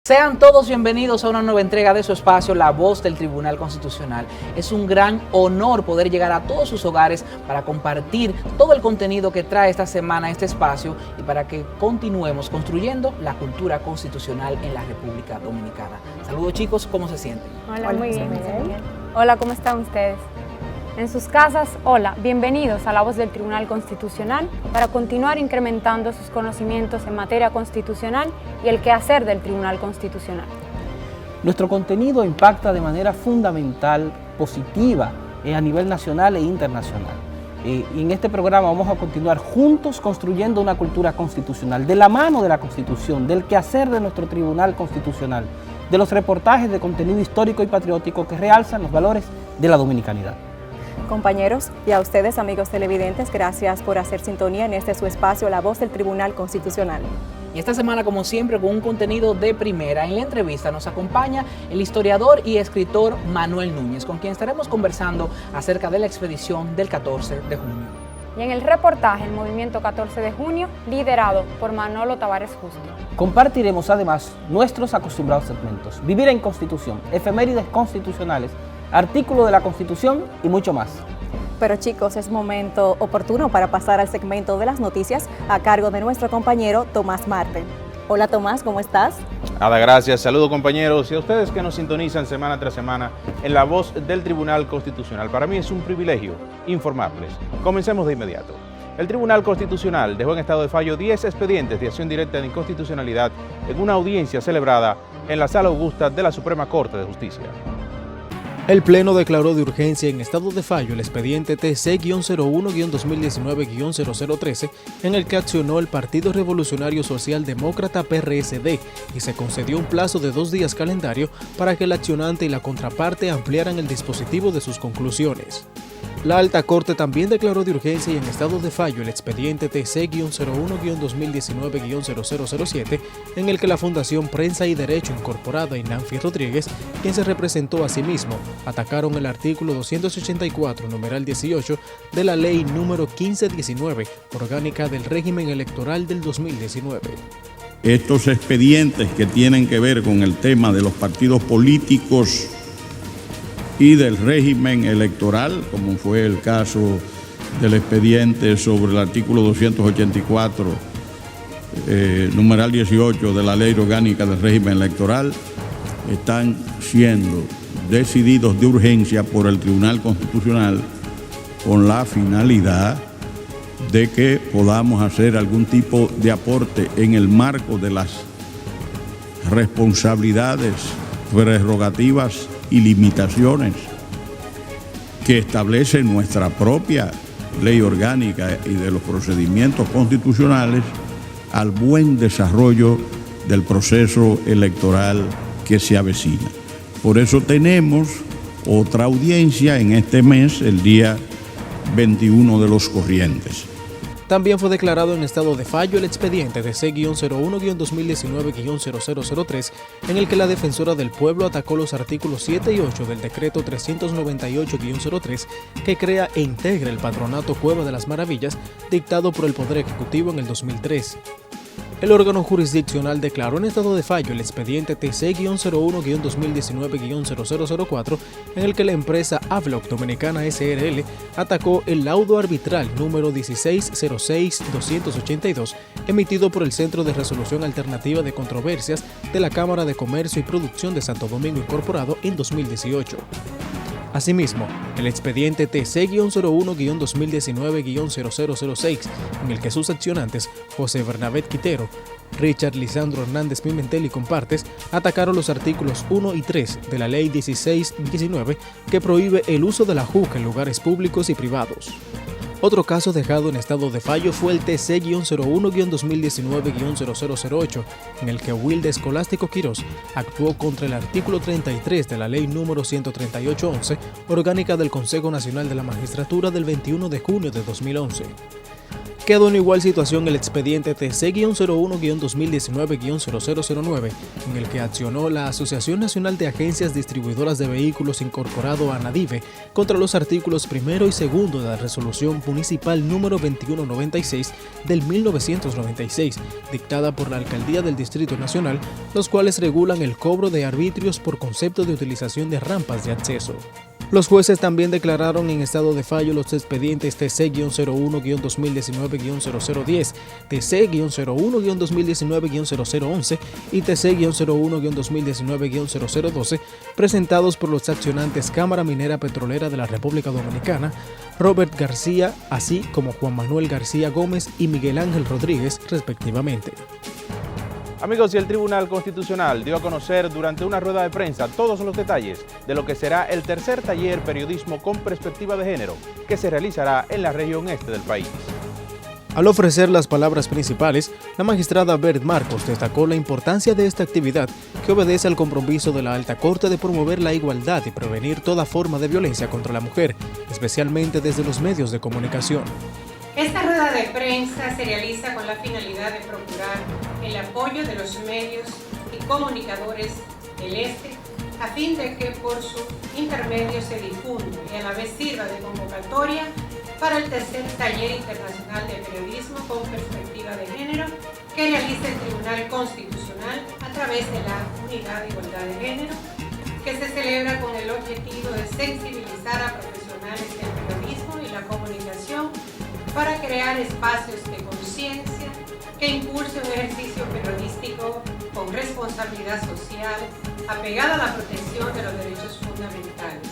Sean todos bienvenidos a una nueva entrega de su espacio, La Voz del Tribunal Constitucional. Es un gran honor poder llegar a todos sus hogares para compartir todo el contenido que trae esta semana este espacio y para que continuemos construyendo la cultura constitucional en la República Dominicana. Saludos chicos, ¿cómo se sienten? Hola, muy bien. Hola, ¿cómo están ustedes? En sus casas, hola, bienvenidos a La Voz del Tribunal Constitucional para continuar incrementando sus conocimientos en materia constitucional y el quehacer del Tribunal Constitucional. Nuestro contenido impacta de manera fundamental, positiva, a nivel nacional e internacional. Y en este programa vamos a continuar juntos construyendo una cultura constitucional, de la mano de la Constitución, del quehacer de nuestro Tribunal Constitucional, de los reportajes de contenido histórico y patriótico que realzan los valores de la dominicanidad. Compañeros, y a ustedes, amigos televidentes, gracias por hacer sintonía en este su espacio, La Voz del Tribunal Constitucional. Y esta semana, como siempre, con un contenido de primera. En la entrevista nos acompaña el historiador y escritor Manuel Núñez, con quien estaremos conversando acerca de la expedición del 14 de junio. Y en el reportaje, el movimiento 14 de junio, liderado por Manolo Tavares Justo. Compartiremos además nuestros acostumbrados segmentos, Vivir en Constitución, efemérides constitucionales, artículo de la Constitución y mucho más. Pero chicos, es momento oportuno para pasar al segmento de las noticias a cargo de nuestro compañero Tomás Marte. Hola Tomás, ¿cómo estás? Ada, gracias. Saludos compañeros y a ustedes que nos sintonizan semana tras semana en La Voz del Tribunal Constitucional. Para mí es un privilegio informarles. Comencemos de inmediato. El Tribunal Constitucional dejó en estado de fallo 10 expedientes de acción directa de inconstitucionalidad en una audiencia celebrada en la Sala Augusta de la Suprema Corte de Justicia. El Pleno declaró de urgencia en estado de fallo el expediente TC-01-2019-0013 en el que accionó el Partido Revolucionario Socialdemócrata PRSD y se concedió un plazo de 2 días calendario para que el accionante y la contraparte ampliaran el dispositivo de sus conclusiones. La Alta Corte también declaró de urgencia y en estado de fallo el expediente TC-01-2019-0007 en el que la Fundación Prensa y Derecho Incorporada y Nanfi Rodríguez, quien se representó a sí mismo, atacaron el artículo 284, numeral 18, de la Ley número 1519, orgánica del régimen electoral del 2019. Estos expedientes que tienen que ver con el tema de los partidos políticos y del régimen electoral, como fue el caso del expediente sobre el artículo 284, numeral 18 de la Ley Orgánica del Régimen Electoral, están siendo decididos de urgencia por el Tribunal Constitucional con la finalidad de que podamos hacer algún tipo de aporte en el marco de las responsabilidades, prerrogativas y limitaciones que establece nuestra propia ley orgánica y de los procedimientos constitucionales al buen desarrollo del proceso electoral que se avecina. Por eso tenemos otra audiencia en este mes, el día 21 de los corrientes. También fue declarado en estado de fallo el expediente de C-01-2019-0003, en el que la Defensora del Pueblo atacó los artículos 7 y 8 del decreto 398-03, que crea e integra el Patronato Cueva de las Maravillas, dictado por el Poder Ejecutivo en el 2003. El órgano jurisdiccional declaró en estado de fallo el expediente TC-01-2019-0004, en el que la empresa Avloc Dominicana S.R.L. atacó el laudo arbitral número 1606-282, emitido por el Centro de Resolución Alternativa de Controversias de la Cámara de Comercio y Producción de Santo Domingo Incorporado en 2018. Asimismo, el expediente TC-01-2019-0006, en el que sus accionantes, José Bernabé Quitero, Richard Lisandro Hernández Pimentel y compartes, atacaron los artículos 1 y 3 de la Ley 1619, que prohíbe el uso de la juca en lugares públicos y privados. Otro caso dejado en estado de fallo fue el TC-01-2019-0008, en el que Wilde Escolástico Quirós actuó contra el artículo 33 de la Ley número 138-11, orgánica del Consejo Nacional de la Magistratura del 21 de junio de 2011. Quedó en igual situación el expediente TC-01-2019-0009, en el que accionó la Asociación Nacional de Agencias Distribuidoras de Vehículos incorporado a ANADIVE contra los artículos 1 y 2 de la Resolución Municipal número 2196 del 1996, dictada por la Alcaldía del Distrito Nacional, los cuales regulan el cobro de arbitrios por concepto de utilización de rampas de acceso. Los jueces también declararon en estado de fallo los expedientes TC-01-2019-0010, TC-01-2019-0011 y TC-01-2019-0012 presentados por los accionantes Cámara Minera Petrolera de la República Dominicana, Robert García, así como Juan Manuel García Gómez y Miguel Ángel Rodríguez, respectivamente. Amigos, y el Tribunal Constitucional dio a conocer durante una rueda de prensa todos los detalles de lo que será el tercer taller Periodismo con Perspectiva de Género, que se realizará en la región este del país. Al ofrecer las palabras principales, la magistrada Bert Marcos destacó la importancia de esta actividad, que obedece al compromiso de la Alta Corte de promover la igualdad y prevenir toda forma de violencia contra la mujer, especialmente desde los medios de comunicación. Esta rueda de prensa se realiza con la finalidad de procurar el apoyo de los medios y comunicadores del Este, a fin de que por su intermedio se difunda y a la vez sirva de convocatoria para el tercer taller internacional de periodismo con perspectiva de género que realiza el Tribunal Constitucional a través de la Unidad de Igualdad de Género, que se celebra con el objetivo de sensibilizar a profesionales del periodismo y la comunicación para crear espacios de conciencia que impulse un ejercicio periodístico con responsabilidad social, apegada a la protección de los derechos fundamentales,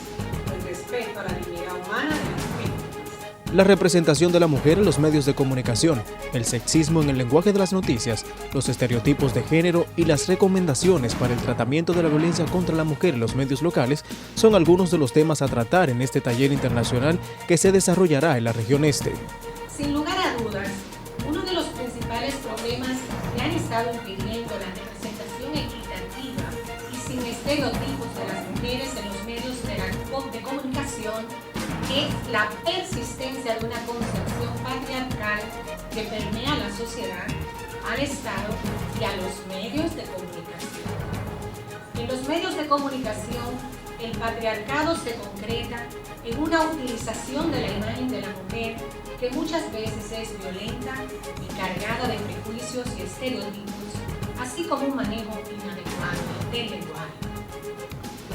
el respeto a la dignidad humana de las víctimas. La representación de la mujer en los medios de comunicación, el sexismo en el lenguaje de las noticias, los estereotipos de género y las recomendaciones para el tratamiento de la violencia contra la mujer en los medios locales son algunos de los temas a tratar en este taller internacional que se desarrollará en la región este. Sin lugar a dudas, uno de los principales problemas que han estado impidiendo la representación equitativa y sin estereotipos de las mujeres en los medios de comunicación es la persistencia de una concepción patriarcal que permea a la sociedad, al Estado y a los medios de comunicación. En los medios de comunicación, el patriarcado se concreta en una utilización de la imagen de la mujer que muchas veces es violenta y cargada de prejuicios y estereotipos, así como un manejo inadecuado del lenguaje.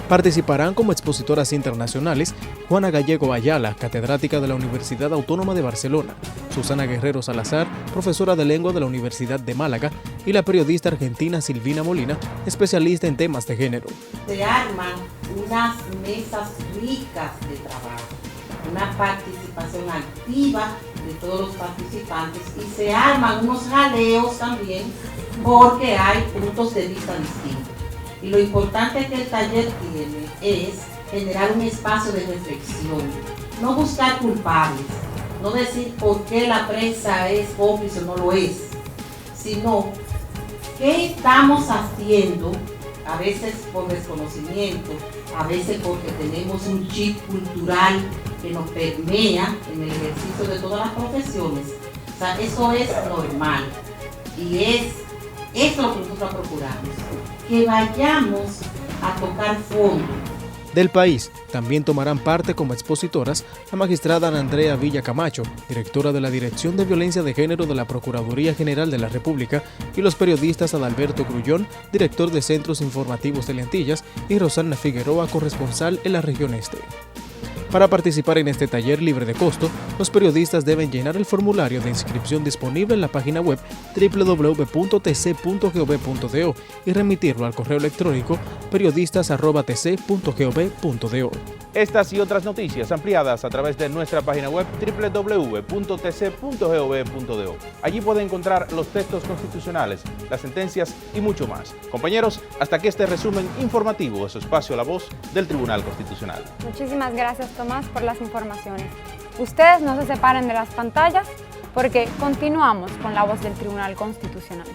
Participarán como expositoras internacionales Juana Gallego Ayala, catedrática de la Universidad Autónoma de Barcelona, Susana Guerrero Salazar, profesora de lengua de la Universidad de Málaga, y la periodista argentina Silvina Molina, especialista en temas de género. Se arman unas mesas ricas de trabajo, una participación activa de todos los participantes y se arman unos jaleos también porque hay puntos de vista distintos. Y lo importante que el taller tiene es generar un espacio de reflexión, no buscar culpables, no decir por qué la prensa es cómplice o no lo es, sino qué estamos haciendo, a veces por desconocimiento, a veces porque tenemos un chip cultural que nos permea en el ejercicio de todas las profesiones. O sea, eso es normal y eso es lo que nosotros procuramos, que vayamos a tocar fondo. Del país también tomarán parte como expositoras la magistrada Ana Andrea Villa Camacho, directora de la Dirección de Violencia de Género de la Procuraduría General de la República, y los periodistas Adalberto Grullón, director de Centros Informativos de Antillas, y Rosana Figueroa, corresponsal en la región este. Para participar en este taller libre de costo, los periodistas deben llenar el formulario de inscripción disponible en la página web www.tc.gov.do y remitirlo al correo electrónico periodistas@tc.gov.do. Estas y otras noticias ampliadas a través de nuestra página web www.tc.gov.do. Allí puede encontrar los textos constitucionales, las sentencias y mucho más. Compañeros, hasta aquí este resumen informativo de su espacio La Voz del Tribunal Constitucional. Muchísimas gracias, Tomás, por las informaciones. Ustedes no se separen de las pantallas porque continuamos con La Voz del Tribunal Constitucional.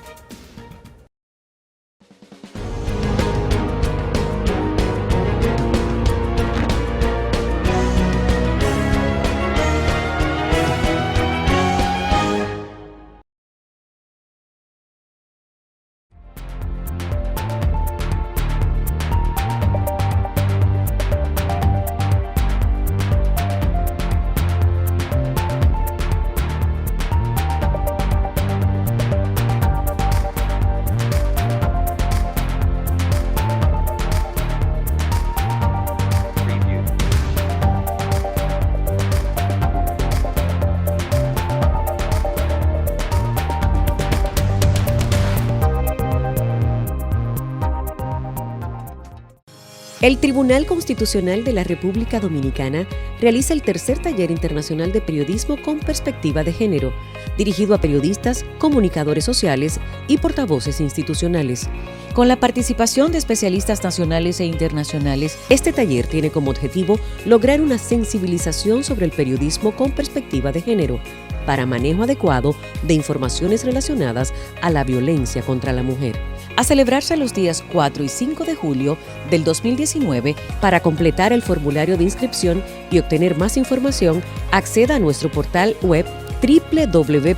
El Tribunal Constitucional de la República Dominicana realiza el tercer taller internacional de periodismo con perspectiva de género, dirigido a periodistas, comunicadores sociales y portavoces institucionales. Con la participación de especialistas nacionales e internacionales, este taller tiene como objetivo lograr una sensibilización sobre el periodismo con perspectiva de género, para manejo adecuado de informaciones relacionadas a la violencia contra la mujer. A celebrarse los días 4 y 5 de julio del 2019, para completar el formulario de inscripción y obtener más información, acceda a nuestro portal web www.tc.gov.do.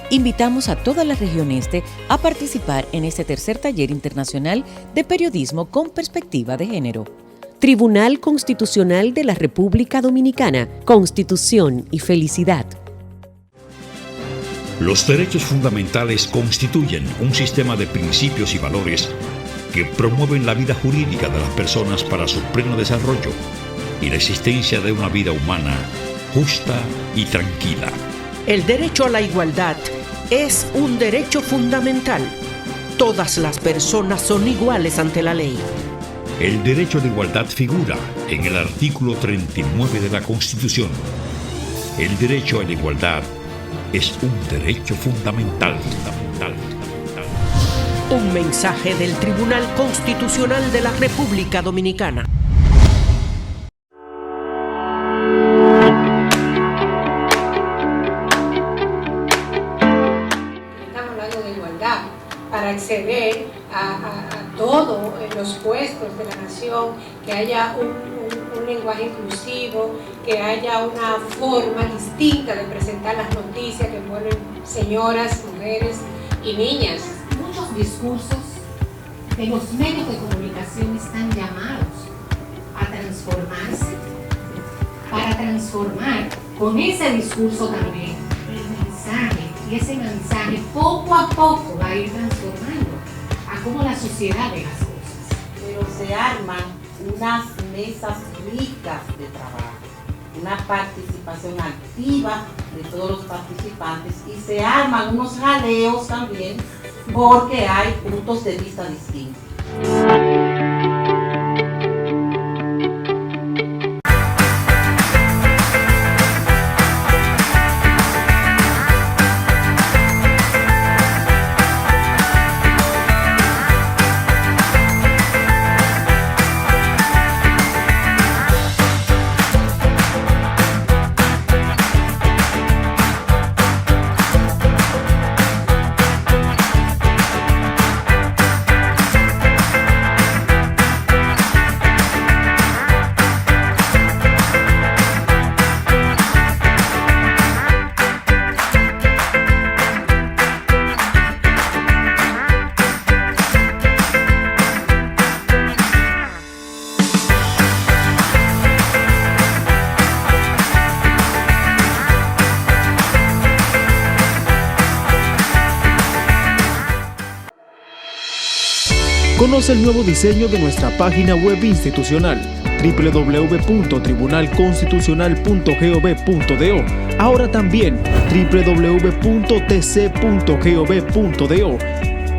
Invitamos a toda la región este a participar en este tercer taller internacional de periodismo con perspectiva de género. Tribunal Constitucional de la República Dominicana, Constitución y Felicidad. Los derechos fundamentales constituyen un sistema de principios y valores que promueven la vida jurídica de las personas para su pleno desarrollo y la existencia de una vida humana justa y tranquila. El derecho a la igualdad es un derecho fundamental. Todas las personas son iguales ante la ley. El derecho de igualdad figura en el artículo 39 de la Constitución. El derecho a la igualdad es un derecho fundamental. Un mensaje del Tribunal Constitucional de la República Dominicana. Estamos hablando de igualdad para acceder a todos los puestos de la nación, que haya un lenguaje inclusivo, que haya una forma distinta de presentar las noticias que ponen señoras, mujeres y niñas. Muchos discursos de los medios de comunicación están llamados a transformarse, para transformar con ese discurso también el mensaje, y ese mensaje poco a poco va a ir transformando a cómo la sociedad ve las cosas. Pero se arman unas mesas ricas de trabajo, una participación activa de todos los participantes, y se arman unos jaleos también porque hay puntos de vista distintos. Conoce el nuevo diseño de nuestra página web institucional www.tribunalconstitucional.gov.do. Ahora también www.tc.gov.do.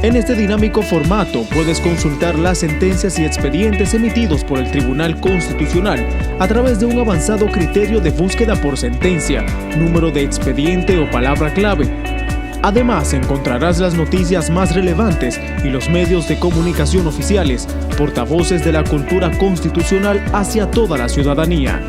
En este dinámico formato puedes consultar las sentencias y expedientes emitidos por el Tribunal Constitucional a través de un avanzado criterio de búsqueda por sentencia, número de expediente o palabra clave. Además, encontrarás las noticias más relevantes y los medios de comunicación oficiales, portavoces de la cultura constitucional hacia toda la ciudadanía.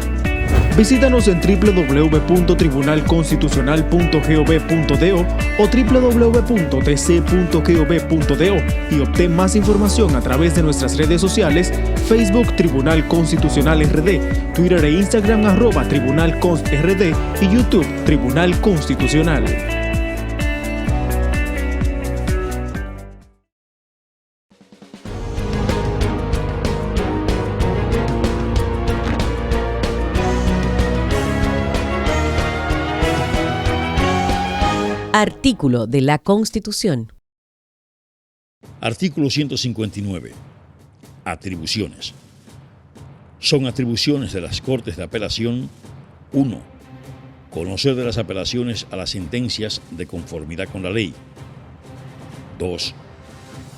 Visítanos en www.tribunalconstitucional.gov.do o www.tc.gov.do y obtén más información a través de nuestras redes sociales: Facebook Tribunal Constitucional RD, Twitter e Instagram @TribunalConstRD y YouTube Tribunal Constitucional. Artículo de la Constitución. Artículo 159. Atribuciones. Son atribuciones de las Cortes de Apelación: 1. Conocer de las apelaciones a las sentencias de conformidad con la ley. 2.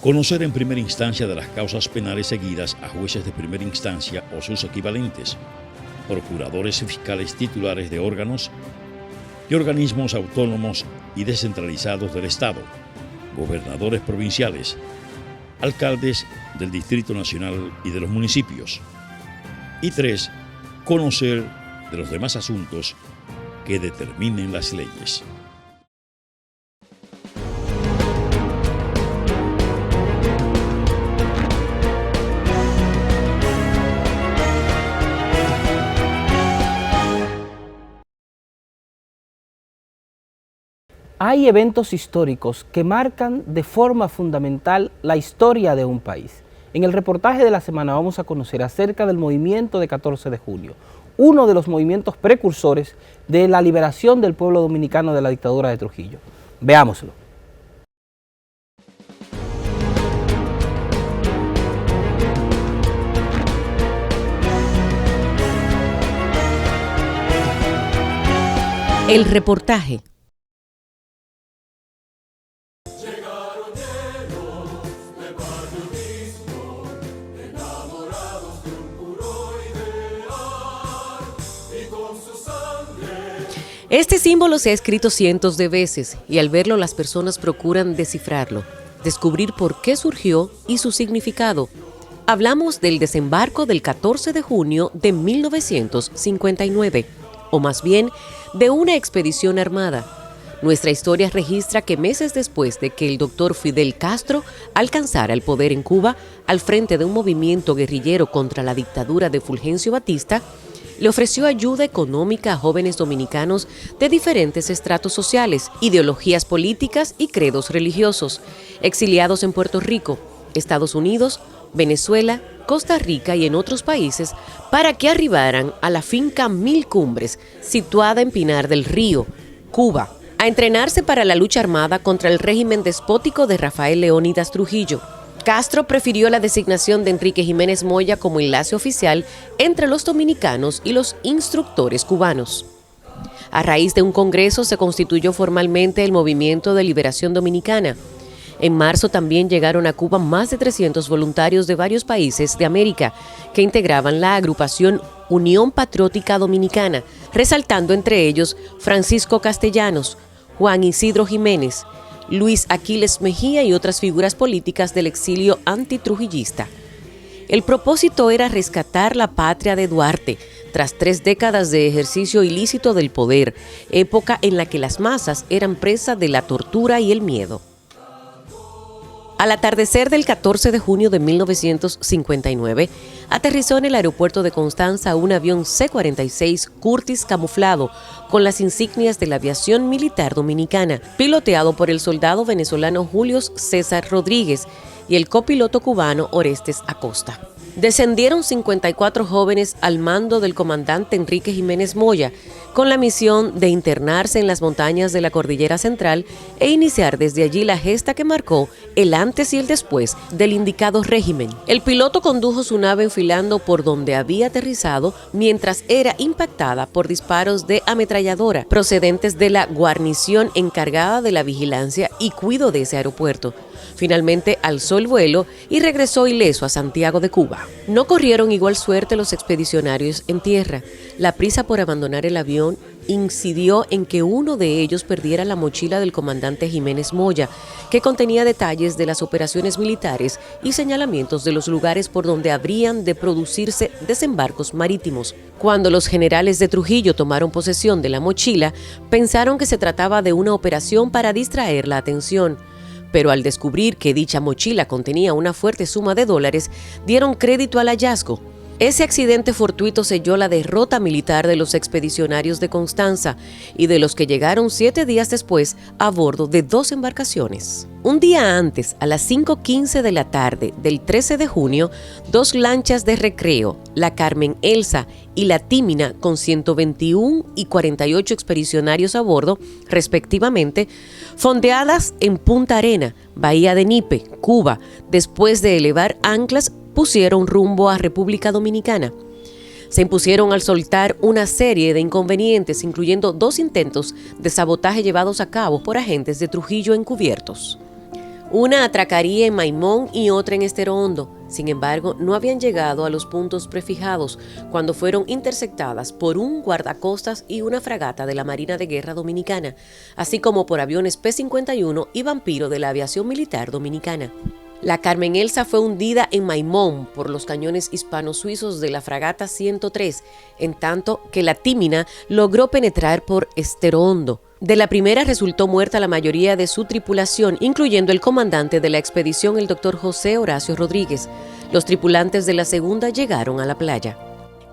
Conocer en primera instancia de las causas penales seguidas a jueces de primera instancia o sus equivalentes, procuradores y fiscales titulares de órganos y organismos autónomos y descentralizados del Estado, gobernadores provinciales, alcaldes del Distrito Nacional y de los municipios. Y 3, conocer de los demás asuntos que determinen las leyes. Hay eventos históricos que marcan de forma fundamental la historia de un país. En el reportaje de la semana vamos a conocer acerca del movimiento de 14 de junio, uno de los movimientos precursores de la liberación del pueblo dominicano de la dictadura de Trujillo. Veámoslo. El reportaje. Este símbolo se ha escrito cientos de veces y al verlo las personas procuran descifrarlo, descubrir por qué surgió y su significado. Hablamos del desembarco del 14 de junio de 1959, o más bien de una expedición armada. Nuestra historia registra que meses después de que el doctor Fidel Castro alcanzara el poder en Cuba, al frente de un movimiento guerrillero contra la dictadura de Fulgencio Batista, le ofreció ayuda económica a jóvenes dominicanos de diferentes estratos sociales, ideologías políticas y credos religiosos, exiliados en Puerto Rico, Estados Unidos, Venezuela, Costa Rica y en otros países, para que arribaran a la finca Mil Cumbres, situada en Pinar del Río, Cuba, a entrenarse para la lucha armada contra el régimen despótico de Rafael Leónidas Trujillo. Castro prefirió la designación de Enrique Jiménez Moya como enlace oficial entre los dominicanos y los instructores cubanos. A raíz de un congreso se constituyó formalmente el Movimiento de Liberación Dominicana. En marzo también llegaron a Cuba más de 300 voluntarios de varios países de América que integraban la agrupación Unión Patriótica Dominicana, resaltando entre ellos Francisco Castellanos, Juan Isidro Jiménez, Luis Aquiles Mejía y otras figuras políticas del exilio antitrujillista. El propósito era rescatar la patria de Duarte, tras 3 décadas de ejercicio ilícito del poder, época en la que las masas eran presa de la tortura y el miedo. Al atardecer del 14 de junio de 1959, aterrizó en el aeropuerto de Constanza un avión C-46 Curtiss camuflado con las insignias de la aviación militar dominicana, piloteado por el soldado venezolano Julio César Rodríguez y el copiloto cubano Orestes Acosta. Descendieron 54 jóvenes al mando del comandante Enrique Jiménez Moya, con la misión de internarse en las montañas de la Cordillera Central e iniciar desde allí la gesta que marcó el antes y el después del indicado régimen. El piloto condujo su nave enfilando por donde había aterrizado mientras era impactada por disparos de ametralladora procedentes de la guarnición encargada de la vigilancia y cuidado de ese aeropuerto. Finalmente alzó el vuelo y regresó ileso a Santiago de Cuba. No corrieron igual suerte los expedicionarios en tierra. La prisa por abandonar el avión incidió en que uno de ellos perdiera la mochila del comandante Jiménez Moya, que contenía detalles de las operaciones militares y señalamientos de los lugares por donde habrían de producirse desembarcos marítimos. Cuando los generales de Trujillo tomaron posesión de la mochila, pensaron que se trataba de una operación para distraer la atención. Pero al descubrir que dicha mochila contenía una fuerte suma de dólares, dieron crédito al hallazgo. Ese accidente fortuito selló la derrota militar de los expedicionarios de Constanza y de los que llegaron 7 días después a bordo de 2 embarcaciones. Un día antes, a las 5:15 de la tarde del 13 de junio, 2 lanchas de recreo, la Carmen Elsa y la Tímina, con 121 y 48 expedicionarios a bordo, respectivamente, fondeadas en Punta Arena, Bahía de Nipe, Cuba, después de elevar anclas, pusieron rumbo a República Dominicana. Se impusieron al soltar una serie de inconvenientes, incluyendo 2 intentos de sabotaje llevados a cabo por agentes de Trujillo encubiertos. Una atracaría en Maimón y otra en Estero Hondo. Sin embargo, no habían llegado a los puntos prefijados cuando fueron interceptadas por un guardacostas y una fragata de la Marina de Guerra Dominicana, así como por aviones P-51 y Vampiro de la Aviación Militar Dominicana. La Carmen Elsa fue hundida en Maimón por los cañones hispano-suizos de la fragata 103, en tanto que la Tímina logró penetrar por Estero Hondo. De la primera resultó muerta la mayoría de su tripulación, incluyendo el comandante de la expedición, el doctor José Horacio Rodríguez. Los tripulantes de la segunda llegaron a la playa.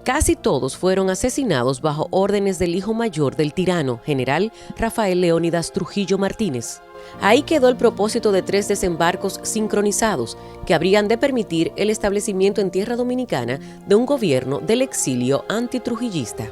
Casi todos fueron asesinados bajo órdenes del hijo mayor del tirano, general Rafael Leónidas Trujillo Martínez. Ahí quedó el propósito de 3 desembarcos sincronizados que habrían de permitir el establecimiento en tierra dominicana de un gobierno del exilio antitrujillista.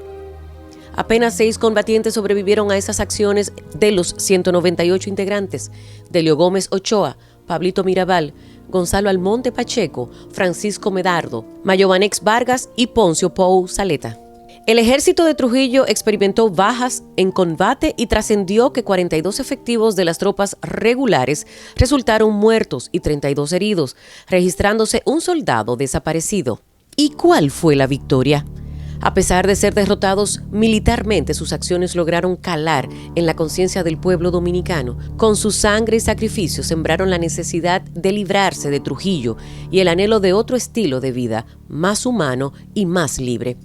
Apenas 6 combatientes sobrevivieron a esas acciones de los 198 integrantes: Delio Gómez Ochoa, Pablito Mirabal, Gonzalo Almonte Pacheco, Francisco Medardo, Mayovanex Vargas y Poncio Pou Saleta. El ejército de Trujillo experimentó bajas en combate y trascendió que 42 efectivos de las tropas regulares resultaron muertos y 32 heridos, registrándose un soldado desaparecido. ¿Y cuál fue la victoria? A pesar de ser derrotados militarmente, sus acciones lograron calar en la conciencia del pueblo dominicano. Con su sangre y sacrificio sembraron la necesidad de librarse de Trujillo y el anhelo de otro estilo de vida, más humano y más libre.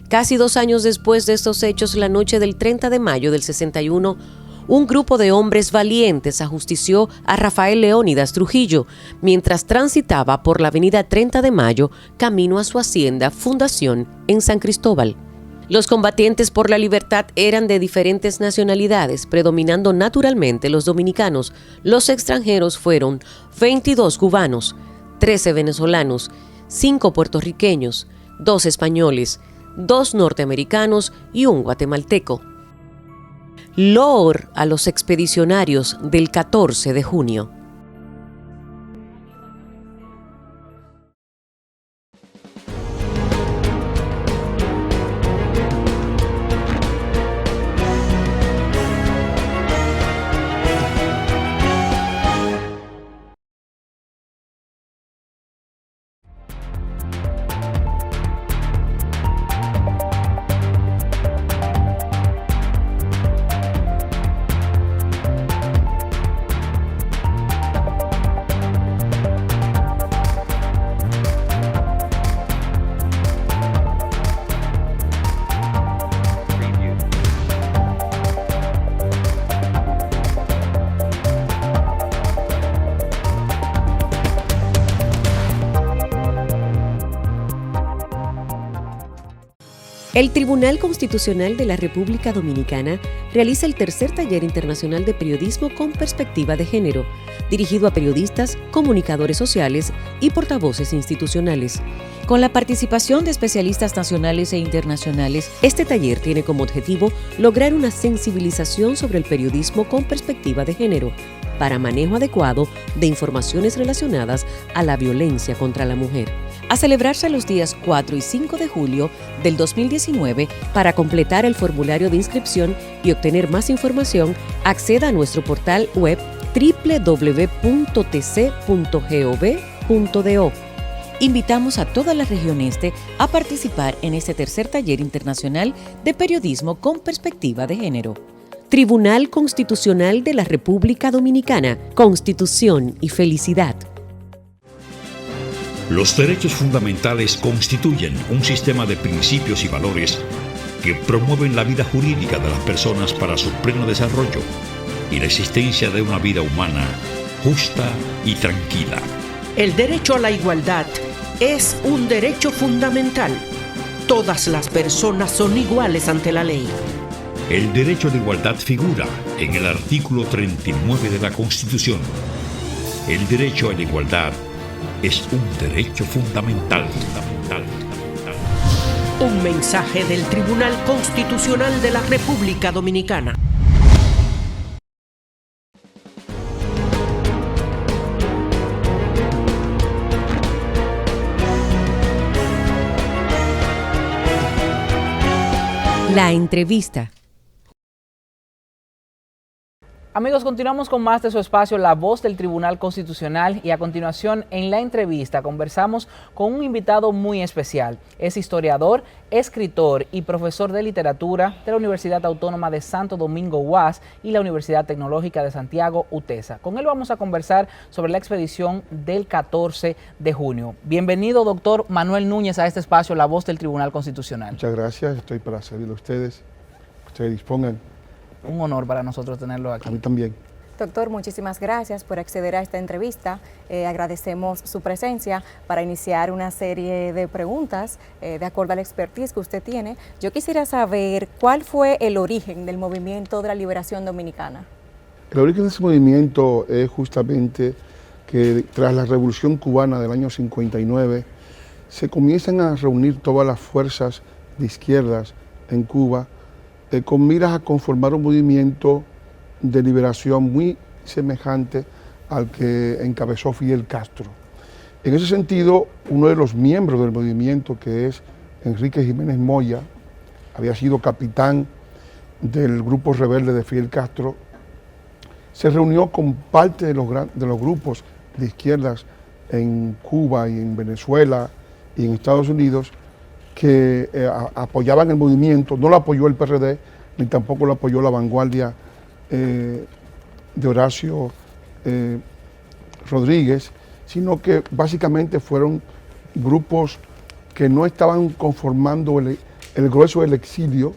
Casi 2 años después de estos hechos, la noche del 30 de mayo del 61, un grupo de hombres valientes ajustició a Rafael Leónidas Trujillo mientras transitaba por la avenida 30 de Mayo camino a su hacienda Fundación en San Cristóbal. Los combatientes por la libertad eran de diferentes nacionalidades, predominando naturalmente los dominicanos. Los extranjeros fueron 22 cubanos, 13 venezolanos, 5 puertorriqueños, 2 españoles, 2 norteamericanos y un guatemalteco. Loor a los expedicionarios del 14 de junio. El Tribunal Constitucional de la República Dominicana realiza el tercer taller internacional de periodismo con perspectiva de género, dirigido a periodistas, comunicadores sociales y portavoces institucionales. Con la participación de especialistas nacionales e internacionales, este taller tiene como objetivo lograr una sensibilización sobre el periodismo con perspectiva de género, para manejo adecuado de informaciones relacionadas a la violencia contra la mujer. A celebrarse los días 4 y 5 de julio del 2019, para completar el formulario de inscripción y obtener más información, acceda a nuestro portal web www.tc.gov.do. Invitamos a toda la región este a participar en este tercer taller internacional de periodismo con perspectiva de género. Tribunal Constitucional de la República Dominicana, Constitución y Felicidad. Los derechos fundamentales constituyen un sistema de principios y valores que promueven la vida jurídica de las personas para su pleno desarrollo y la existencia de una vida humana justa y tranquila. El derecho a la igualdad es un derecho fundamental. Todas las personas son iguales ante la ley. El derecho de igualdad figura en el artículo 39 de la Constitución. El derecho a la igualdad es un derecho fundamental. Un mensaje del Tribunal Constitucional de la República Dominicana. La entrevista. Amigos, continuamos con más de su espacio La Voz del Tribunal Constitucional y a continuación en la entrevista conversamos con un invitado muy especial. Es historiador, escritor y profesor de literatura de la Universidad Autónoma de Santo Domingo UAS y la Universidad Tecnológica de Santiago UTESA. Con él vamos a conversar sobre la expedición del 14 de junio. Bienvenido, doctor Manuel Núñez, a este espacio La Voz del Tribunal Constitucional. Muchas gracias, estoy para servirle a ustedes, que ustedes dispongan. Un honor para nosotros tenerlo aquí. A mí también. Doctor, muchísimas gracias por acceder a esta entrevista. Agradecemos su presencia para iniciar una serie de preguntas de acuerdo a la expertise que usted tiene. Yo quisiera saber cuál fue el origen del movimiento de la liberación dominicana. El origen de ese movimiento es justamente que tras la Revolución Cubana del año 59 se comienzan a reunir todas las fuerzas de izquierdas en Cuba con miras a conformar un movimiento de liberación muy semejante al que encabezó Fidel Castro. En ese sentido, uno de los miembros del movimiento, que es Enrique Jiménez Moya, había sido capitán del grupo rebelde de Fidel Castro, se reunió con parte de los grupos de izquierdas en Cuba y en Venezuela y en Estados Unidos que apoyaban el movimiento. No lo apoyó el PRD, ni tampoco lo apoyó la vanguardia de Horacio Rodríguez, sino que básicamente fueron grupos que no estaban conformando el grueso del exilio,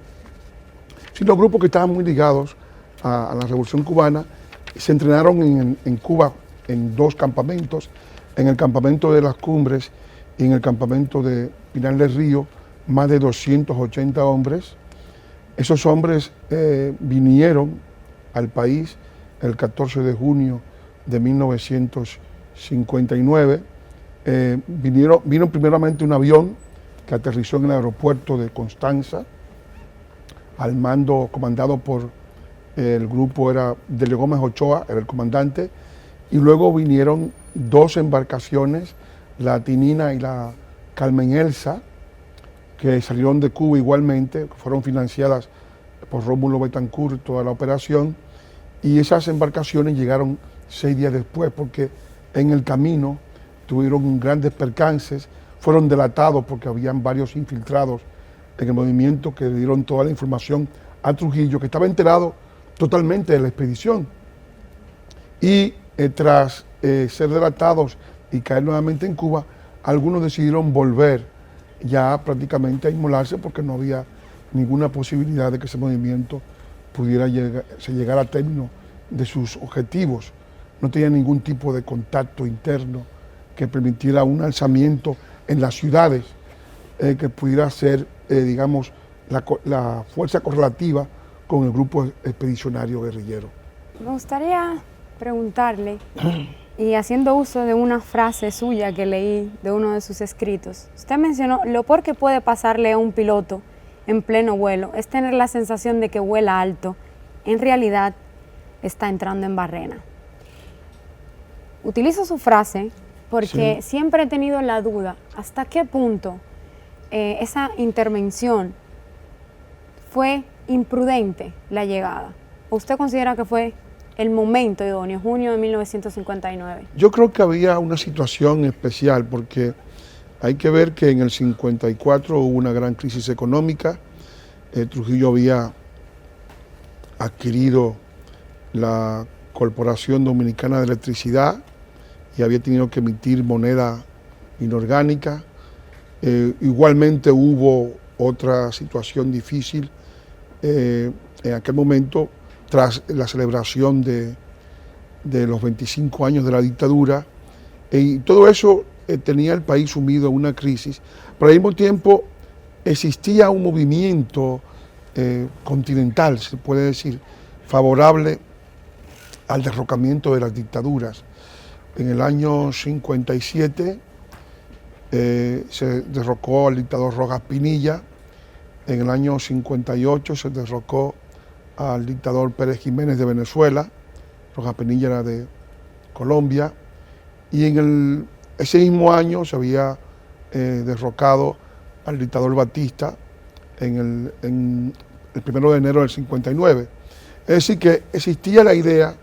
sino grupos que estaban muy ligados a la Revolución Cubana. Se entrenaron en Cuba en dos campamentos, en el campamento de las Cumbres y en el campamento de Pinar del Río, más de 280 hombres. Esos hombres vinieron al país el 14 de junio de 1959. Vino primeramente un avión que aterrizó en el aeropuerto de Constanza, al mando comandado por el grupo, era Delio Gómez Ochoa, era el comandante, y luego vinieron dos embarcaciones, la Tinina y la Carmen Elsa, que salieron de Cuba igualmente, fueron financiadas por Rómulo Betancourt toda la operación, y esas embarcaciones llegaron 6 días después porque en el camino tuvieron grandes percances, fueron delatados porque habían varios infiltrados en el movimiento que le dieron toda la información a Trujillo, que estaba enterado totalmente de la expedición. Y tras ser delatados y caer nuevamente en Cuba, algunos decidieron volver ya prácticamente a inmolarse porque no había ninguna posibilidad de que ese movimiento pudiera llegar a término de sus objetivos. No tenía ningún tipo de contacto interno que permitiera un alzamiento en las ciudades que pudiera ser, digamos, la fuerza correlativa con el grupo expedicionario guerrillero. Me gustaría preguntarle, y haciendo uso de una frase suya que leí de uno de sus escritos, usted mencionó: lo peor que puede pasarle a un piloto en pleno vuelo es tener la sensación de que vuela alto, en realidad está entrando en barrena. Utilizo su frase porque siempre he tenido la duda hasta qué punto esa intervención fue imprudente, la llegada. ¿Usted considera que fue el momento idóneo, junio de 1959? Yo creo que había una situación especial porque hay que ver que en el 54 hubo una gran crisis económica. Trujillo había adquirido la Corporación Dominicana de Electricidad y había tenido que emitir moneda inorgánica. Igualmente hubo otra situación difícil en aquel momento tras la celebración de los 25 años de la dictadura, y todo eso tenía el país sumido en una crisis, pero al mismo tiempo existía un movimiento continental, se puede decir, favorable al derrocamiento de las dictaduras. En el año 57 se derrocó al dictador Rojas Pinilla, en el año 58 se derrocó al dictador Pérez Jiménez de Venezuela, Rojas Pinilla era de Colombia, y ese mismo año se había derrocado al dictador Batista en el 1 de enero del 59. Es decir, que existía la idea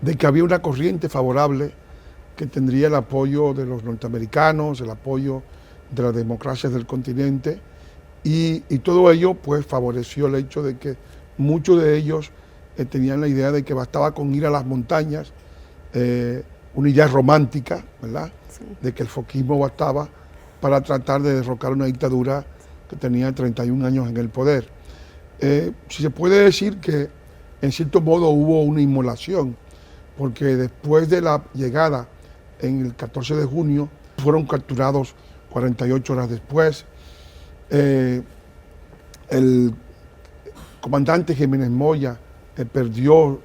de que había una corriente favorable que tendría el apoyo de los norteamericanos, el apoyo de las democracias del continente, y todo ello pues favoreció el hecho de que muchos de ellos tenían la idea de que bastaba con ir a las montañas, una idea romántica, ¿verdad? Sí. De que el foquismo bastaba para tratar de derrocar una dictadura que tenía 31 años en el poder. Si se puede decir que en cierto modo hubo una inmolación, porque después de la llegada en el 14 de junio, fueron capturados 48 horas después. El comandante Jiménez Moya perdió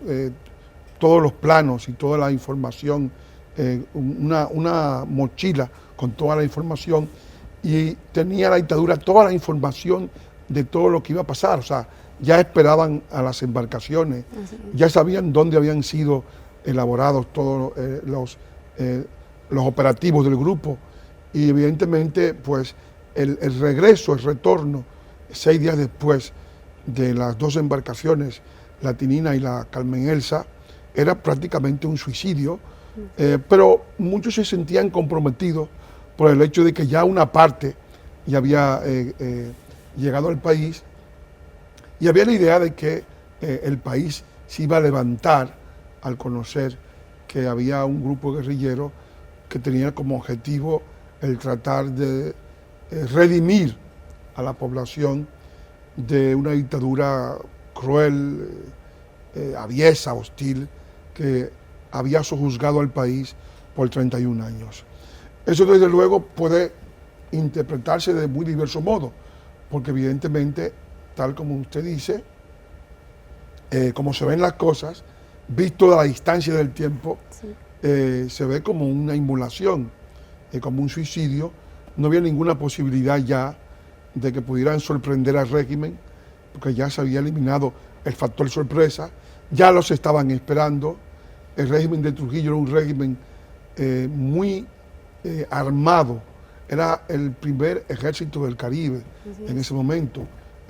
todos los planos y toda la información, una mochila con toda la información, y tenía la dictadura toda la información de todo lo que iba a pasar. O sea, ya esperaban a las embarcaciones, ya sabían dónde habían sido elaborados todos los operativos del grupo, y evidentemente pues el regreso, el retorno 6 días después de las 2 embarcaciones, la Tinina y la Carmen Elsa, era prácticamente un suicidio, pero muchos se sentían comprometidos por el hecho de que ya una parte ya había llegado al país, y había la idea de que el país se iba a levantar al conocer que había un grupo guerrillero que tenía como objetivo el tratar de redimir a la población de una dictadura cruel, aviesa, hostil, que había sojuzgado al país por 31 años. Eso desde luego puede interpretarse de muy diversos modos, porque evidentemente, tal como usted dice, como se ven las cosas, visto a la distancia del tiempo, sí, se ve como una inmolación, como un suicidio. No había ninguna posibilidad ya de que pudieran sorprender al régimen, porque ya se había eliminado el factor sorpresa, ya los estaban esperando. El régimen de Trujillo era un régimen muy armado, era el primer ejército del Caribe en ese momento.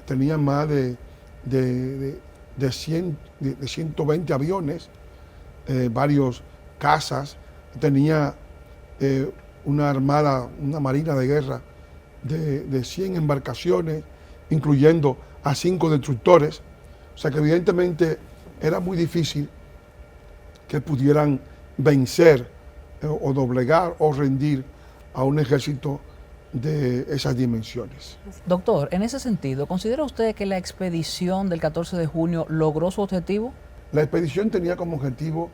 Tenía más de 120 aviones, varios cazas, tenía una armada, una marina de guerra de 100 embarcaciones, incluyendo a 5 destructores. O sea que evidentemente era muy difícil que pudieran vencer o doblegar o rendir a un ejército de esas dimensiones. Doctor, en ese sentido, ¿considera usted que la expedición del 14 de junio logró su objetivo? La expedición tenía como objetivo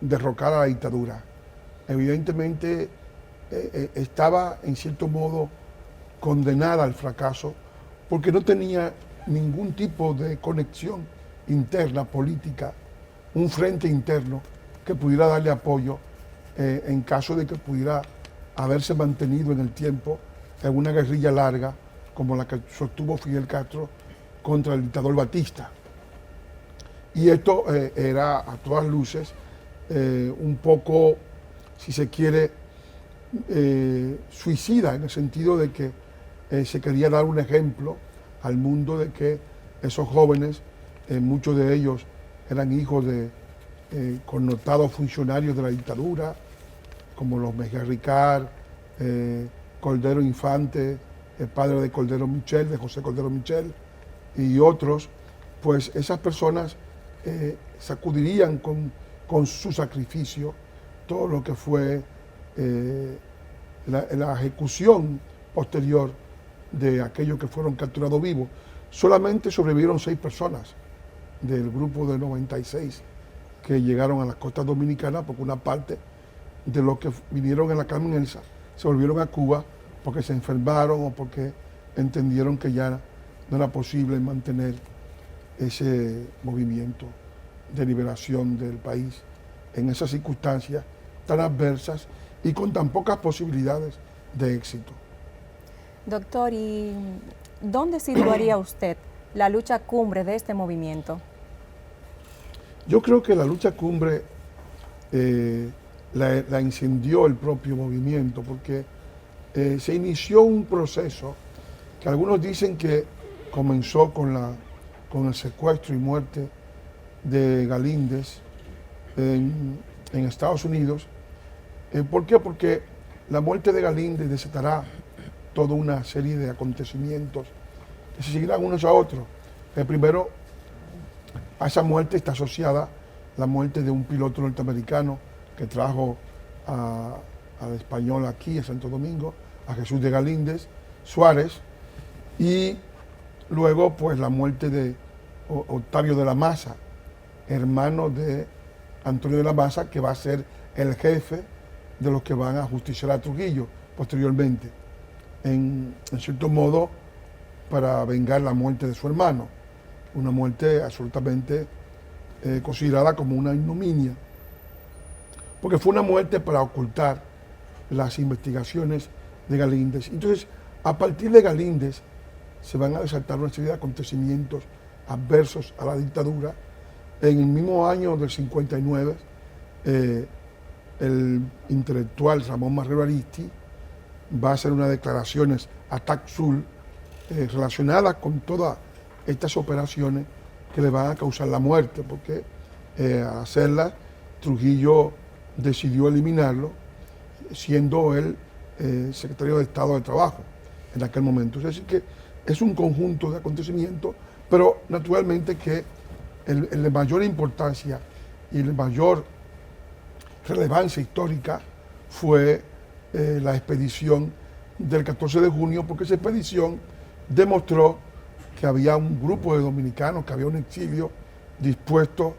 derrocar a la dictadura. Evidentemente estaba en cierto modo condenada al fracaso porque no tenía ningún tipo de conexión interna, política, un frente interno que pudiera darle apoyo en caso de que pudiera haberse mantenido en el tiempo en una guerrilla larga como la que sostuvo Fidel Castro contra el dictador Batista. Y esto era a todas luces un poco, si se quiere, suicida, en el sentido de que se quería dar un ejemplo al mundo de que esos jóvenes, muchos de ellos eran hijos de connotados funcionarios de la dictadura, como los Mejía Ricard, Cordero Infante, el padre de Cordero Michel, de José Cordero Michel, y otros, pues esas personas sacudirían con su sacrificio todo lo que fue la ejecución posterior de aquellos que fueron capturados vivos. Solamente sobrevivieron 6 personas del grupo de 96 que llegaron a las costas dominicanas, porque una parte de los que vinieron en la Carmen Elsa se volvieron a Cuba porque se enfermaron o porque entendieron que ya no era posible mantener ese movimiento de liberación del país en esas circunstancias tan adversas y con tan pocas posibilidades de éxito. Doctor, ¿y dónde situaría usted la lucha cumbre de este movimiento? Yo creo que la lucha cumbre la incendió el propio movimiento, porque se inició un proceso que algunos dicen que comenzó con con el secuestro y muerte de Galíndez en Estados Unidos. ¿Por qué? Porque la muerte de Galíndez desatará toda una serie de acontecimientos que se seguirán unos a otros. Primero, a esa muerte está asociada la muerte de un piloto norteamericano que trajo al español aquí, a Santo Domingo, a Jesús de Galíndez Suárez, y luego pues la muerte de Octavio de la Maza, hermano de Antonio de la Maza, que va a ser el jefe de los que van a justiciar a Trujillo posteriormente, en cierto modo para vengar la muerte de su hermano, una muerte absolutamente considerada como una ignominia, porque fue una muerte para ocultar las investigaciones de Galíndez. Entonces, a partir de Galíndez se van a desatar una serie de acontecimientos adversos a la dictadura. En el mismo año del 59, el intelectual Ramón Marrero Aristi va a hacer unas declaraciones a TACSUL relacionadas con todas estas operaciones que le van a causar la muerte, porque al hacerlas Trujillo decidió eliminarlo, siendo él secretario de Estado de Trabajo en aquel momento. Es decir, que es un conjunto de acontecimientos, pero naturalmente que el de mayor importancia y el de mayor relevancia histórica fue la expedición del 14 de junio, porque esa expedición demostró que había un grupo de dominicanos, que había un exilio dispuesto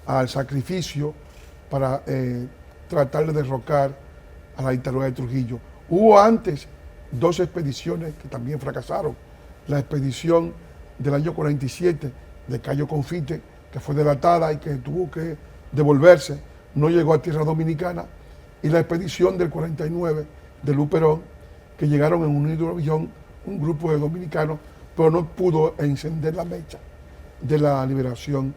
al sacrificio para tratar de derrocar a la dictadura de Trujillo. Hubo antes 2 expediciones que también fracasaron. La expedición del año 47 de Cayo Confite, que fue delatada y que tuvo que devolverse, no llegó a tierra dominicana, y la expedición del 49 de Luperón, que llegaron en un hidroavión, un grupo de dominicanos, pero no pudo encender la mecha de la liberación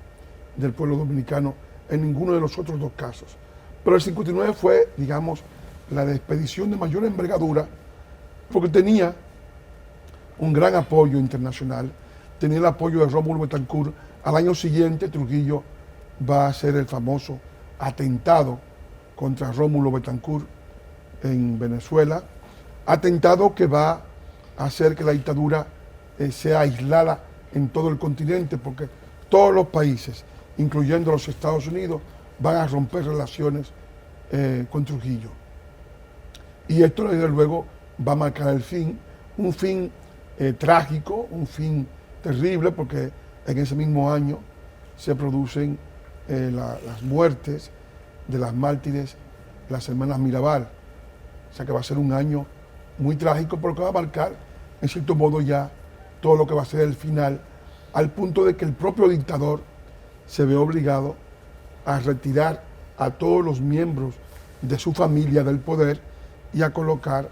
del pueblo dominicano en ninguno de los otros 2 casos. Pero el 59 fue, digamos, la expedición de mayor envergadura, porque tenía un gran apoyo internacional, tenía el apoyo de Rómulo Betancourt. Al año siguiente Trujillo va a hacer el famoso atentado contra Rómulo Betancourt en Venezuela, atentado que va a hacer que la dictadura sea aislada en todo el continente, porque todos los países, incluyendo los Estados Unidos, van a romper relaciones con Trujillo. Y esto, desde luego, va a marcar el fin, un fin trágico, un fin terrible, porque en ese mismo año se producen las muertes de las mártires, las hermanas Mirabal. O sea que va a ser un año muy trágico, porque va a marcar, en cierto modo, ya todo lo que va a ser el final, al punto de que el propio dictador se ve obligado a retirar a todos los miembros de su familia del poder y a colocar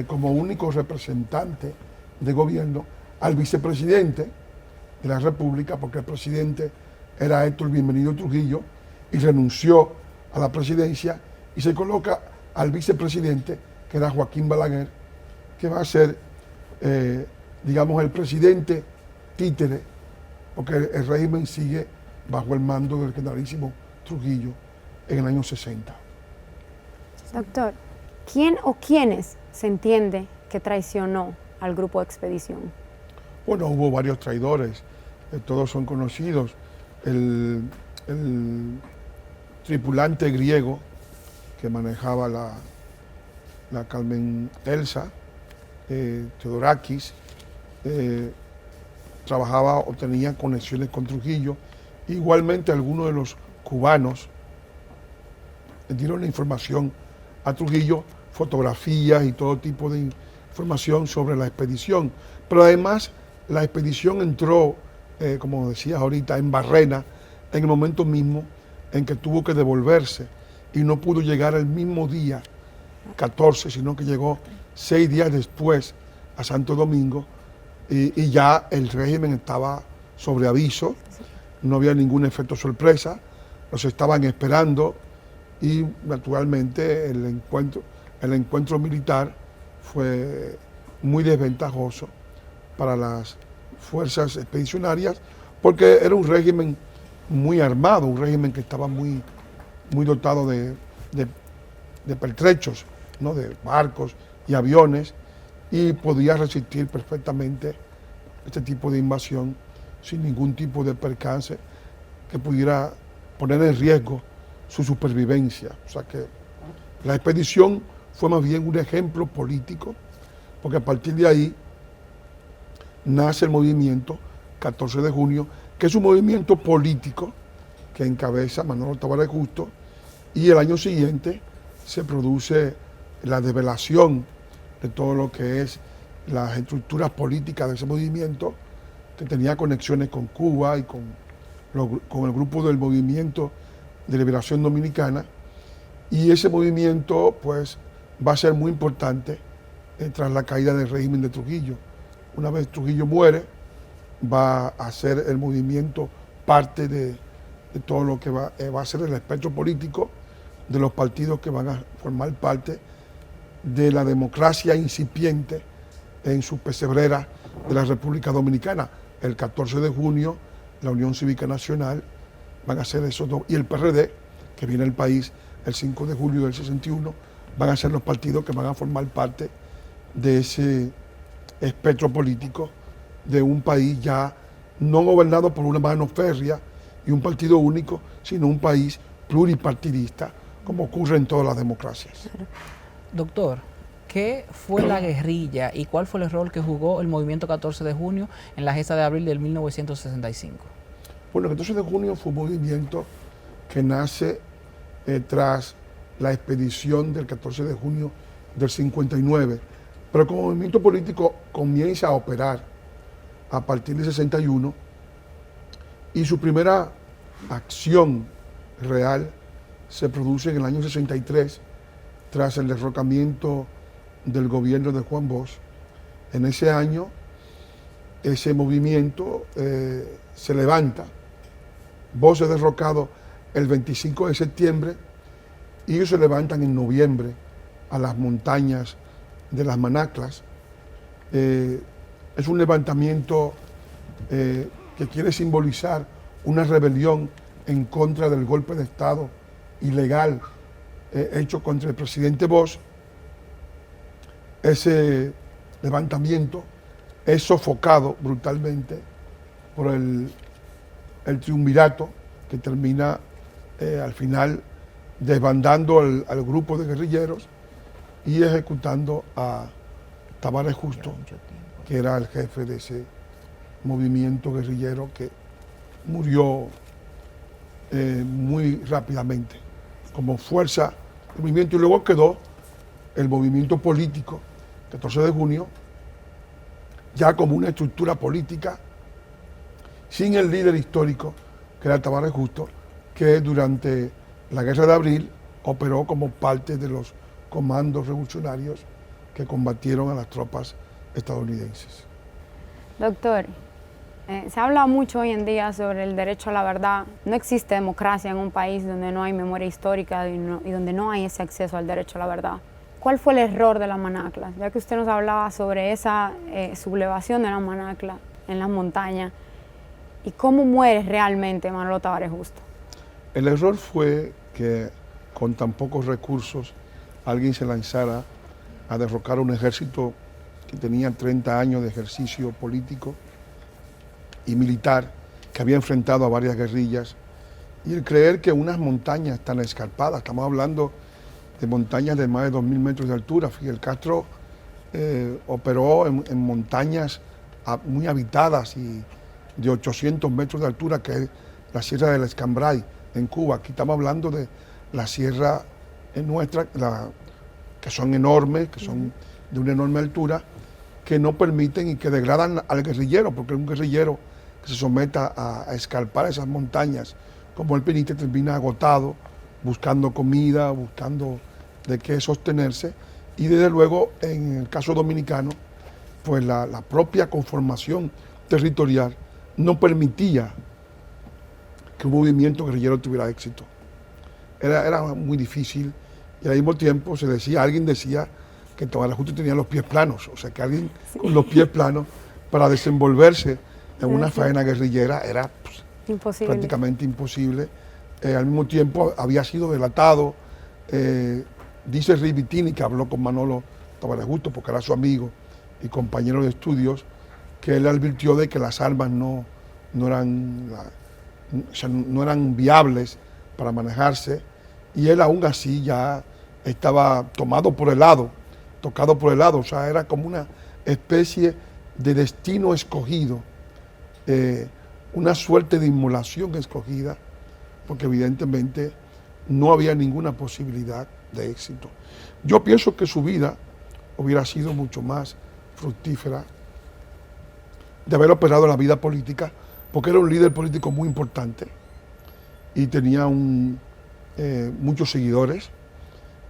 como único representante de gobierno al vicepresidente de la República, porque el presidente era Héctor Bienvenido Trujillo y renunció a la presidencia, y se coloca al vicepresidente, que era Joaquín Balaguer, que va a ser, digamos, el presidente títere, porque el régimen sigue bajo el mando del generalísimo Trujillo en el año 60. Doctor, ¿quién o quiénes se entiende que traicionó al grupo de expedición? Bueno, hubo varios traidores, todos son conocidos. El tripulante griego que manejaba la Carmen Elsa, Theodorakis, trabajaba o tenía conexiones con Trujillo. Igualmente algunos de los cubanos dieron la información a Trujillo, fotografías y todo tipo de información sobre la expedición. Pero además la expedición entró, como decías ahorita, en Barrena en el momento mismo en que tuvo que devolverse, y no pudo llegar el mismo día 14, sino que llegó 6 días después a Santo Domingo, y ya el régimen estaba sobre aviso, no había ningún efecto sorpresa, los estaban esperando, y naturalmente el encuentro militar fue muy desventajoso para las fuerzas expedicionarias, porque era un régimen muy armado, un régimen que estaba muy dotado de pertrechos, ¿no? De barcos y aviones, y podía resistir perfectamente este tipo de invasión sin ningún tipo de percance que pudiera poner en riesgo su supervivencia. O sea que la expedición fue más bien un ejemplo político, porque a partir de ahí nace el movimiento 14 de junio, que es un movimiento político que encabeza Manolo Tavares Justo, y el año siguiente se produce la develación de todo lo que es las estructuras políticas de ese movimiento, que tenía conexiones con Cuba y con el grupo del Movimiento de Liberación Dominicana, y ese movimiento pues va a ser muy importante tras la caída del régimen de Trujillo. Una vez Trujillo muere, va a ser el movimiento parte de todo lo que va a ser el espectro político de los partidos que van a formar parte de la democracia incipiente en su pesebrera de la República Dominicana. El 14 de junio, la Unión Cívica Nacional, van a ser esos dos, y el PRD, que viene al país el 5 de julio del 61, van a ser los partidos que van a formar parte de ese espectro político de un país ya no gobernado por una mano férrea y un partido único, sino un país pluripartidista, como ocurre en todas las democracias. Doctor, ¿qué fue la guerrilla y cuál fue el rol que jugó el movimiento 14 de junio en la gesta de abril del 1965? Bueno, el 14 de junio fue un movimiento que nace tras la expedición del 14 de junio del 59, pero como movimiento político comienza a operar a partir del 61, y su primera acción real se produce en el año 63, tras el derrocamiento del gobierno de Juan Bosch. En ese año, ese movimiento se levanta. Bosch es derrocado el 25 de septiembre y ellos se levantan en noviembre a las montañas de las Manaclas. Es un levantamiento que quiere simbolizar una rebelión en contra del golpe de Estado ilegal hecho contra el presidente Bosch. Ese levantamiento es sofocado brutalmente por el triunvirato, que termina al final desbandando al grupo de guerrilleros y ejecutando a Tavares Justo, que era el jefe de ese movimiento guerrillero, que murió muy rápidamente como fuerza del movimiento, y luego quedó el movimiento político 14 de junio ya como una estructura política sin el líder histórico que era Tavares Justo, que durante la Guerra de Abril operó como parte de los comandos revolucionarios que combatieron a las tropas estadounidenses. Doctor, se habla mucho hoy en día sobre el derecho a la verdad. No existe democracia en un país donde no hay memoria histórica y donde no hay ese acceso al derecho a la verdad. ¿Cuál fue el error de la Manacla? Ya que usted nos hablaba sobre esa sublevación de la Manacla en las montañas, y cómo muere realmente Manolo Tavares Justo. El error fue que con tan pocos recursos alguien se lanzara a derrocar un ejército que tenía 30 años de ejercicio político y militar, que había enfrentado a varias guerrillas, y el creer que unas montañas tan escarpadas, estamos hablando de montañas de más de 2.000 metros de altura, Fidel Castro operó en montañas muy habitadas y de 800 metros de altura, que es la Sierra del Escambray en Cuba. Aquí estamos hablando de la sierra nuestra, que son enormes, que son de una enorme altura, que no permiten y que degradan al guerrillero, porque un guerrillero que se someta a escarpar esas montañas como el Penite termina agotado, buscando comida, buscando de qué sostenerse, y desde luego en el caso dominicano, pues la propia conformación territorial no permitía que un movimiento guerrillero tuviera éxito. Era muy difícil, y al mismo tiempo alguien decía que Tavares Justo tenía los pies planos, o sea que alguien con los pies planos para desenvolverse en una faena guerrillera era imposible. Prácticamente imposible. Al mismo tiempo había sido delatado. Dice Rivitini, que habló con Manolo Tavares Justo, porque era su amigo y compañero de estudios, que él advirtió de que las armas no eran viables para manejarse, y él aún así ya estaba tocado por el lado, o sea, era como una especie de destino escogido, una suerte de inmolación escogida, porque evidentemente no había ninguna posibilidad de éxito. Yo pienso que su vida hubiera sido mucho más fructífera de haber operado en la vida política, porque era un líder político muy importante y tenía muchos seguidores,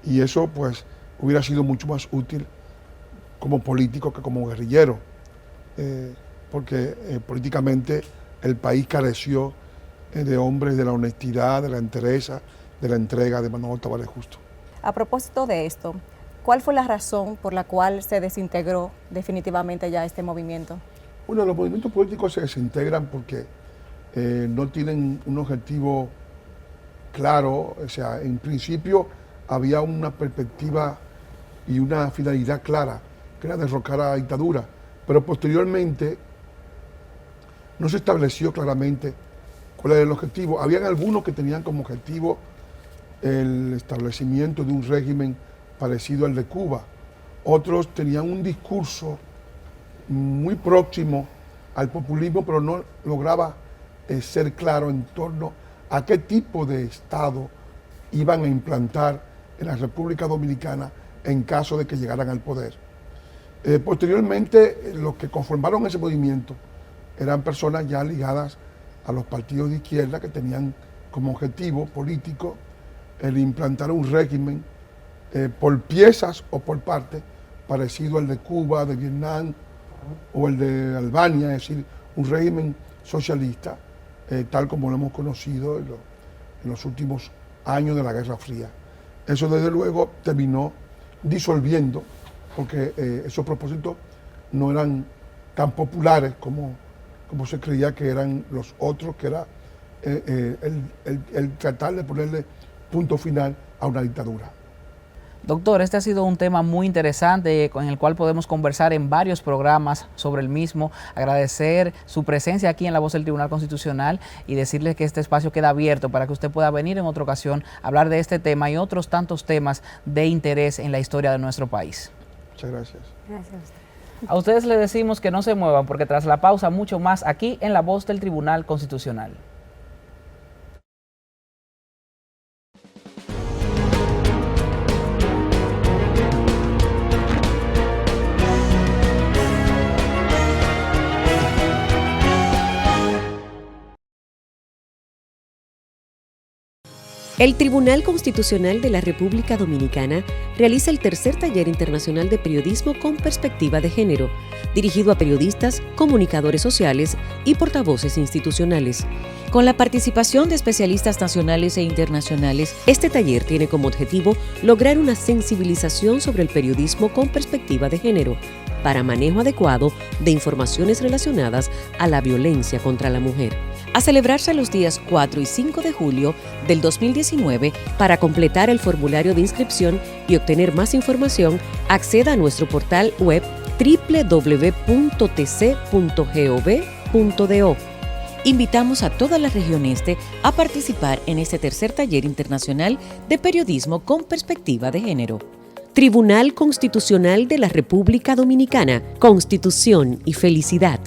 y eso pues hubiera sido mucho más útil como político que como guerrillero, porque políticamente el país careció de hombres de la honestidad, de la entereza, de la entrega de Manolo Tavares Justo. A propósito de esto, ¿cuál fue la razón por la cual se desintegró definitivamente ya este movimiento? Bueno, los movimientos políticos se desintegran porque no tienen un objetivo claro. O sea, en principio había una perspectiva y una finalidad clara, que era derrocar a la dictadura, pero posteriormente no se estableció claramente cuál era el objetivo. Habían algunos que tenían como objetivo el establecimiento de un régimen parecido al de Cuba. Otros tenían un discurso muy próximo al populismo, pero no lograba ser claro en torno a qué tipo de Estado iban a implantar en la República Dominicana en caso de que llegaran al poder. Posteriormente, los que conformaron ese movimiento eran personas ya ligadas a los partidos de izquierda, que tenían como objetivo político el implantar un régimen por piezas o por partes parecido al de Cuba, de Vietnam o el de Albania, es decir, un régimen socialista tal como lo hemos conocido en los últimos años de la Guerra Fría. Eso desde luego terminó disolviendo, porque esos propósitos no eran tan populares como se creía que eran los otros, que era el tratar de ponerle punto final a una dictadura. Doctor, este ha sido un tema muy interesante con el cual podemos conversar en varios programas sobre el mismo. Agradecer su presencia aquí en La Voz del Tribunal Constitucional y decirle que este espacio queda abierto para que usted pueda venir en otra ocasión a hablar de este tema y otros tantos temas de interés en la historia de nuestro país. Muchas gracias. Gracias a usted. A ustedes les decimos que no se muevan, porque tras la pausa mucho más aquí en La Voz del Tribunal Constitucional. El Tribunal Constitucional de la República Dominicana realiza el tercer taller internacional de periodismo con perspectiva de género, dirigido a periodistas, comunicadores sociales y portavoces institucionales. Con la participación de especialistas nacionales e internacionales, este taller tiene como objetivo lograr una sensibilización sobre el periodismo con perspectiva de género, para manejo adecuado de informaciones relacionadas a la violencia contra la mujer. A celebrarse los días 4 y 5 de julio del 2019, para completar el formulario de inscripción y obtener más información, acceda a nuestro portal web www.tc.gov.do. Invitamos a toda la región este a participar en este tercer taller internacional de periodismo con perspectiva de género. Tribunal Constitucional de la República Dominicana, Constitución y Felicidad.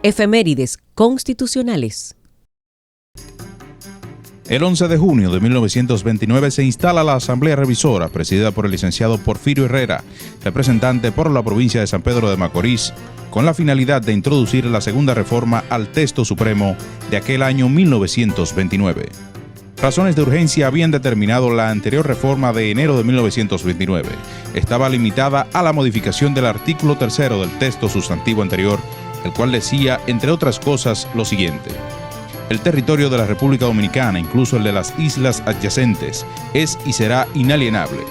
Efemérides constitucionales. El 11 de junio de 1929 se instala la Asamblea Revisora, presidida por el licenciado Porfirio Herrera, representante por la provincia de San Pedro de Macorís, con la finalidad de introducir la segunda reforma al texto supremo de aquel año 1929. Razones de urgencia habían determinado la anterior reforma de enero de 1929. Estaba limitada a la modificación del artículo 3 del texto sustantivo anterior, el cual decía, entre otras cosas, lo siguiente: el territorio de la República Dominicana, incluso el de las islas adyacentes, es y será inalienable.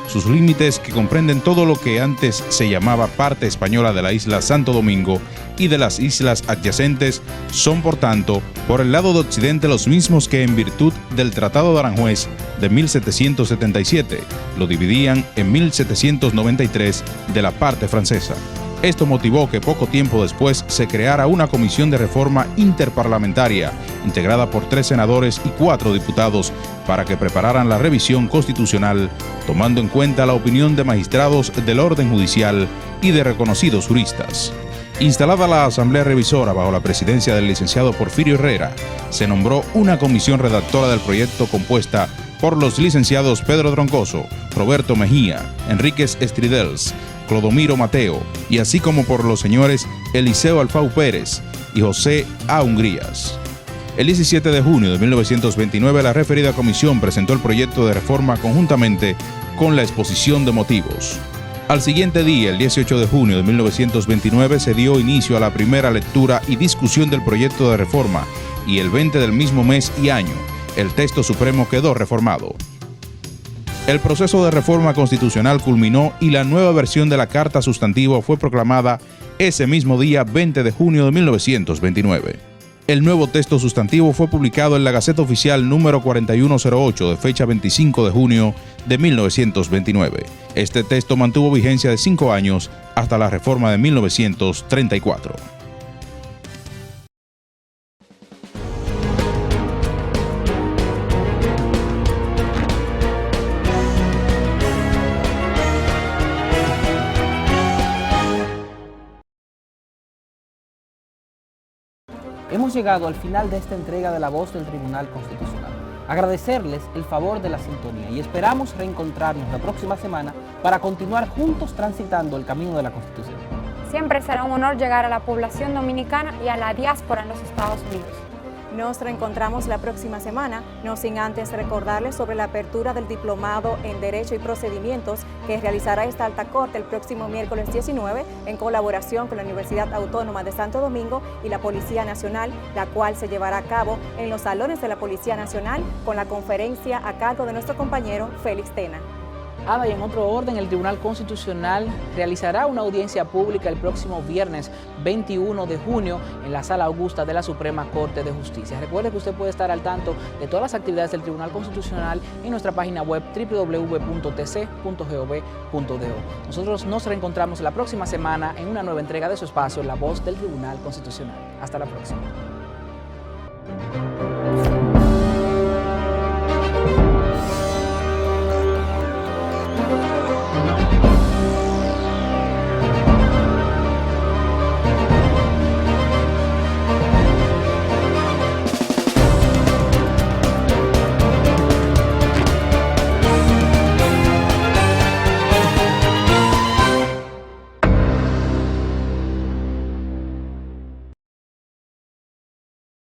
Sus límites, que comprenden todo lo que antes se llamaba parte española de la isla Santo Domingo y de las islas adyacentes, son por tanto, por el lado de occidente, los mismos que en virtud del Tratado de Aranjuez de 1777 lo dividían en 1793 de la parte francesa. Esto motivó que poco tiempo después se creara una comisión de reforma interparlamentaria, integrada por 3 senadores y 4 diputados, para que prepararan la revisión constitucional, tomando en cuenta la opinión de magistrados del orden judicial y de reconocidos juristas. Instalada la Asamblea Revisora bajo la presidencia del licenciado Porfirio Herrera, se nombró una comisión redactora del proyecto compuesta por los licenciados Pedro Troncoso, Roberto Mejía, Enríquez Estridels, Clodomiro Mateo, y así como por los señores Eliseo Alfau Pérez y José A. Hungrías. El 17 de junio de 1929 la referida comisión presentó el proyecto de reforma conjuntamente con la exposición de motivos. Al siguiente día, el 18 de junio de 1929, se dio inicio a la primera lectura y discusión del proyecto de reforma, y el 20 del mismo mes y año, el texto supremo quedó reformado. El proceso de reforma constitucional culminó y la nueva versión de la Carta Sustantiva fue proclamada ese mismo día, 20 de junio de 1929. El nuevo texto sustantivo fue publicado en la Gaceta Oficial número 4108 de fecha 25 de junio de 1929. Este texto mantuvo vigencia de 5 años hasta la reforma de 1934. Hemos llegado al final de esta entrega de La Voz del Tribunal Constitucional. Agradecerles el favor de la sintonía y esperamos reencontrarnos la próxima semana para continuar juntos transitando el camino de la Constitución. Siempre será un honor llegar a la población dominicana y a la diáspora en los Estados Unidos. Nos reencontramos la próxima semana, no sin antes recordarles sobre la apertura del Diplomado en Derecho y Procedimientos que realizará esta Alta Corte el próximo miércoles 19 en colaboración con la Universidad Autónoma de Santo Domingo y la Policía Nacional, la cual se llevará a cabo en los salones de la Policía Nacional con la conferencia a cargo de nuestro compañero Félix Tena. Ada, y en otro orden, el Tribunal Constitucional realizará una audiencia pública el próximo viernes 21 de junio en la Sala Augusta de la Suprema Corte de Justicia. Recuerde que usted puede estar al tanto de todas las actividades del Tribunal Constitucional en nuestra página web www.tc.gov.do. Nosotros nos reencontramos la próxima semana en una nueva entrega de su espacio, La Voz del Tribunal Constitucional. Hasta la próxima.